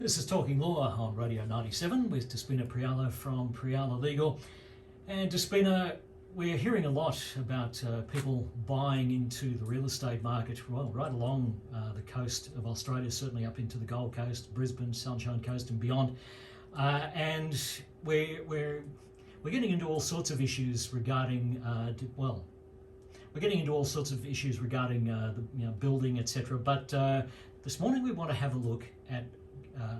This is Talking Law on Radio 97 with Despina Priala from Priala Legal. And Despina, we're hearing a lot about people buying into the real estate market, well, right along the coast of Australia, certainly up into the Gold Coast, Brisbane, Sunshine Coast and beyond. And we're getting into all sorts of issues regarding, building, etc. But this morning we want to have a look at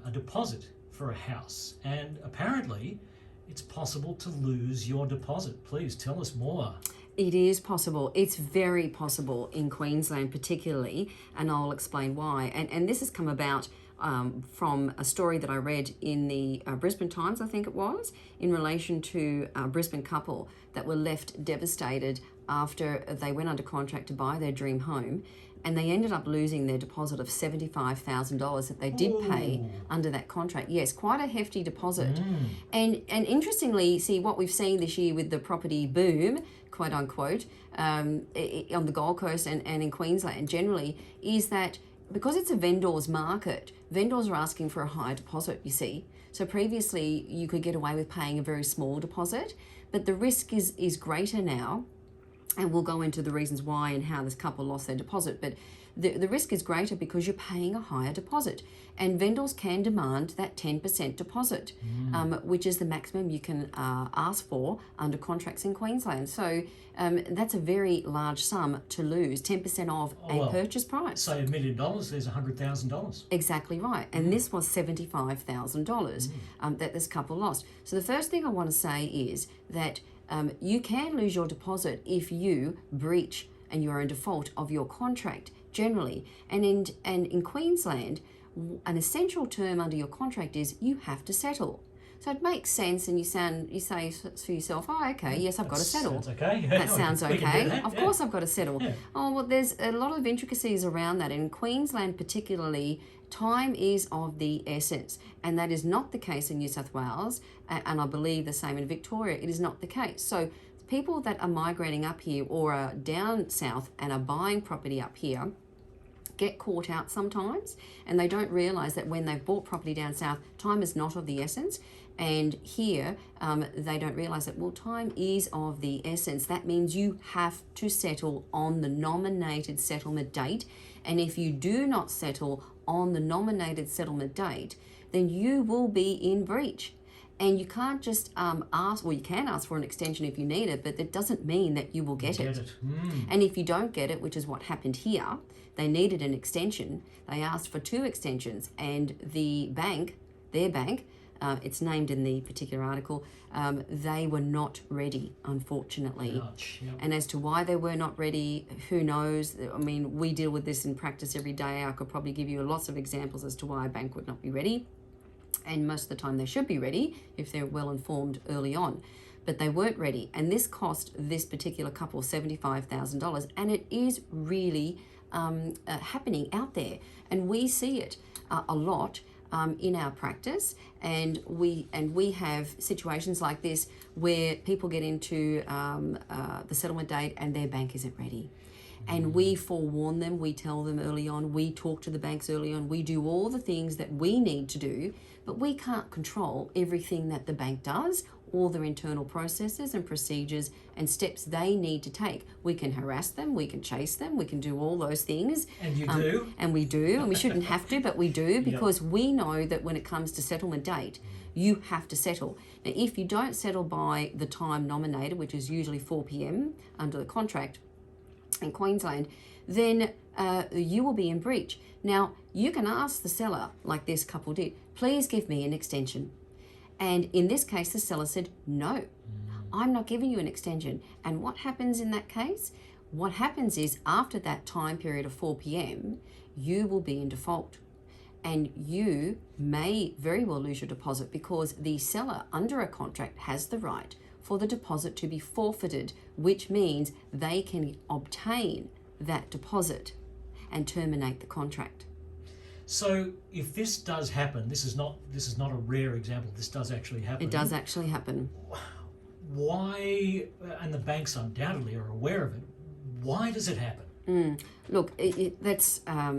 a deposit for a house, and apparently it's possible to lose your deposit. Please tell us more. It is possible. It's very possible in Queensland particularly, and I'll explain why. And this has come about from a story that I read in the Brisbane Times, I think it was, in relation to a Brisbane couple that were left devastated after they went under contract to buy their dream home, and they ended up losing their deposit of $75,000 that they did pay under that contract. Yes, quite a hefty deposit. And interestingly, see what we've seen this year with the property boom, quote unquote, on the Gold Coast and in Queensland generally, is that because it's a vendor's market, vendors are asking for a higher deposit, you see. So previously you could get away with paying a very small deposit, but the risk is greater now. And we'll go into the reasons why and how this couple lost their deposit. But the risk is greater because you're paying a higher deposit. And vendors can demand that 10% deposit, which is the maximum you can ask for under contracts in Queensland. So that's a very large sum to lose, 10% of a purchase price. Say $1 million, there's $100,000. Exactly right. And this was $75,000 that this couple lost. So the first thing I want to say is that you can lose your deposit if you breach and you're in default of your contract generally. And in Queensland, an essential term under your contract is you have to settle. So it makes sense, and you say to yourself, oh, okay, yes, I've got to settle. Sounds okay. That sounds okay. That, of course I've got to settle. Yeah. Oh, well, there's a lot of intricacies around that. In Queensland particularly, time is of the essence, and that is not the case in New South Wales, and I believe the same in Victoria. It is not the case. So people that are migrating up here or are down south and are buying property up here get caught out sometimes, and they don't realise that when they've bought property down south, time is not of the essence. And here, they don't realise that, well, time is of the essence. That means you have to settle on the nominated settlement date. And if you do not settle on the nominated settlement date, then you will be in breach. And you can't just ask, well, you can ask for an extension if you need it, but that doesn't mean that you will get it. And if you don't get it, which is what happened here, they needed an extension. They asked for 2 extensions, and the bank, their bank, it's named in the particular article, they were not ready, unfortunately. Ouch, yep. And as to why they were not ready, who knows? I mean, we deal with this in practice every day. I could probably give you lots of examples as to why a bank would not be ready. And most of the time they should be ready if they're well informed early on. But they weren't ready. And this cost this particular couple $75,000. And it is really happening out there. And we see it a lot in our practice, and we have situations like this where people get into the settlement date and their bank isn't ready. And we forewarn them, we tell them early on, we talk to the banks early on, we do all the things that we need to do, but we can't control everything that the bank does, all their internal processes and procedures and steps they need to take. We can harass them, we can chase them, we can do all those things. And you do? And we do, and we shouldn't have to, but we do, because we know that when it comes to settlement date, you have to settle. Now, if you don't settle by the time nominated, which is usually 4 p.m. under the contract in Queensland, then you will be in breach. Now, you can ask the seller, like this couple did, please give me an extension. And in this case, the seller said, no, I'm not giving you an extension. And what happens in that case? What happens is after that time period of 4 p.m., you will be in default. And you may very well lose your deposit because the seller under a contract has the right for the deposit to be forfeited, which means they can obtain that deposit and terminate the contract. So if this does happen, this is not a rare example, this does actually happen. It does actually happen. Why, and the banks undoubtedly are aware of it, why does it happen? Look, that's a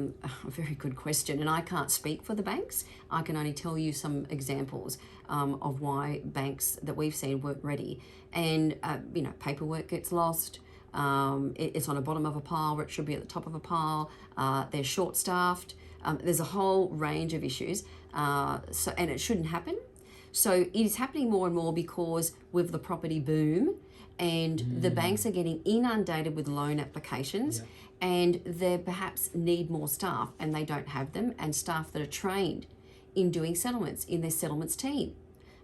very good question, and I can't speak for the banks. I can only tell you some examples of why banks that we've seen weren't ready. And, paperwork gets lost. It's on the bottom of a pile where it should be at the top of a pile. They're short-staffed. There's a whole range of issues, and it shouldn't happen. So it is happening more and more because with the property boom, and the banks are getting inundated with loan applications, and they perhaps need more staff, and they don't have them, and staff that are trained in doing settlements in their settlements team,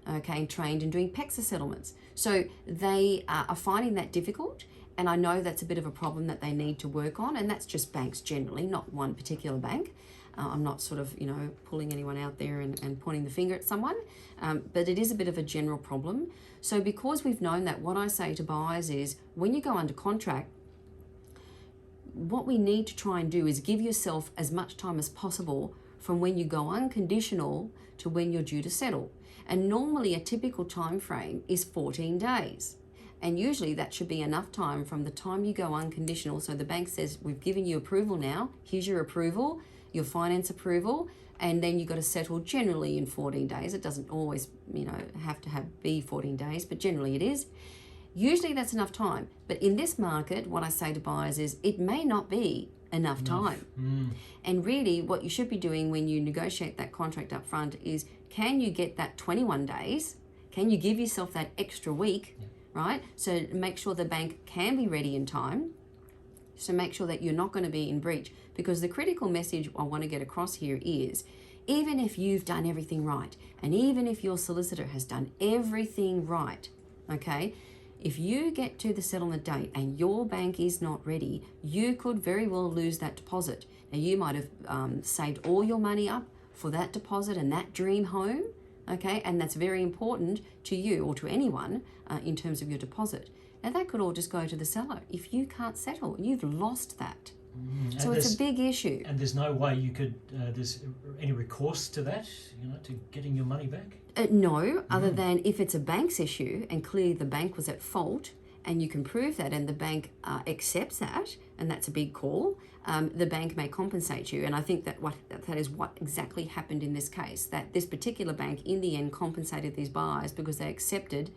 okay, trained in doing PEXA settlements. So they are finding that difficult, and I know that's a bit of a problem that they need to work on, and that's just banks generally, not one particular bank. I'm not sort of, pulling anyone out there and pointing the finger at someone, but it is a bit of a general problem. So because we've known that, what I say to buyers is when you go under contract, what we need to try and do is give yourself as much time as possible from when you go unconditional to when you're due to settle. And normally a typical time frame is 14 days. And usually that should be enough time from the time you go unconditional. So the bank says, we've given you approval now, here's your approval, your finance approval, and then you've got to settle generally in 14 days. It doesn't always, have to be 14 days, but generally it is. Usually that's enough time. But in this market, what I say to buyers is it may not be enough time. And really what you should be doing when you negotiate that contract up front is, can you get that 21 days? Can you give yourself that extra week, right? So make sure the bank can be ready in time. So make sure that you're not going to be in breach, because the critical message I want to get across here is, even if you've done everything right, and even if your solicitor has done everything right, okay, if you get to the settlement date and your bank is not ready, you could very well lose that deposit. Now you might have saved all your money up for that deposit and that dream home, okay, and that's very important to you or to anyone in terms of your deposit. Now that could all just go to the seller. If you can't settle, you've lost that. So it's a big issue. And there's no way you could, there's any recourse to that, to getting your money back? No, other than if it's a bank's issue and clearly the bank was at fault and you can prove that and the bank accepts that, and that's a big call, the bank may compensate you. And I think that that is what exactly happened in this case, that this particular bank in the end compensated these buyers because they accepted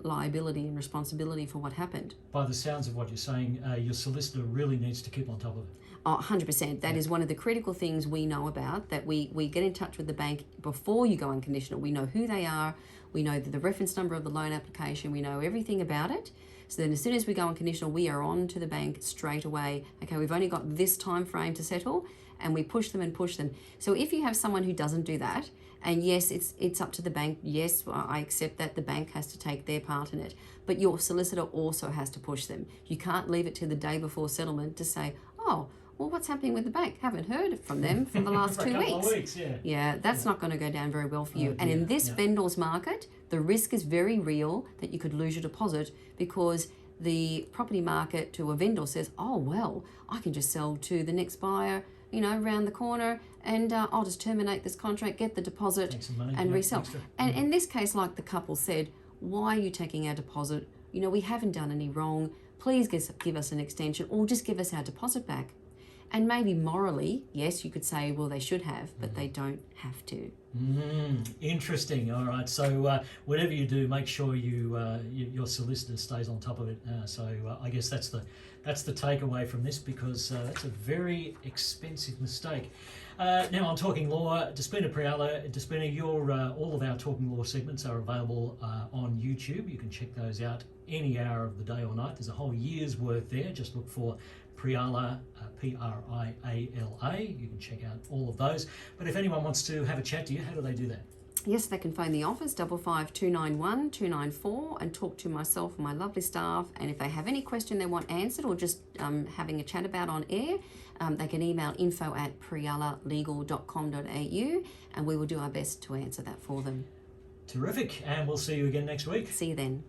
liability and responsibility for what happened. By the sounds of what you're saying, your solicitor really needs to keep on top of it. Oh, 100%. That is one of the critical things we know about, that we get in touch with the bank before you go unconditional. We know who they are. We know the reference number of the loan application. We know everything about it. So then as soon as we go unconditional, we are on to the bank straight away. Okay, we've only got this time frame to settle, and we push them and push them. So if you have someone who doesn't do that, and yes, it's up to the bank. Yes, I accept that the bank has to take their part in it. But your solicitor also has to push them. You can't leave it to the day before settlement to say, oh, well, what's happening with the bank? Haven't heard from them for the last 2 weeks. Yeah, that's not going to go down very well for you. And in this vendor's market, the risk is very real that you could lose your deposit, because the property market to a vendor says, oh, well, I can just sell to the next buyer, around the corner, and I'll just terminate this contract, get the deposit, and resell. And in this case, like the couple said, why are you taking our deposit? We haven't done any wrong. Please give us an extension, or just give us our deposit back. And maybe morally, yes, you could say, well, they should have, but they don't have to. Interesting. All right. So whatever you do, make sure your solicitor stays on top of it. So I guess that's the takeaway from this, because that's a very expensive mistake. Now on Talking Law, Despina Priala. Despina, all of our Talking Law segments are available on YouTube. You can check those out any hour of the day or night. There's a whole year's worth there. Just look for Priala, Priala. You can check out all of those. But if anyone wants to have a chat to you, how do they do that? Yes, they can phone the office 55291 294 and talk to myself and my lovely staff. And if they have any question they want answered, or just having a chat about on air, they can email info@prialalegal.com.au, and we will do our best to answer that for them. Terrific. And we'll see you again next week. See you then.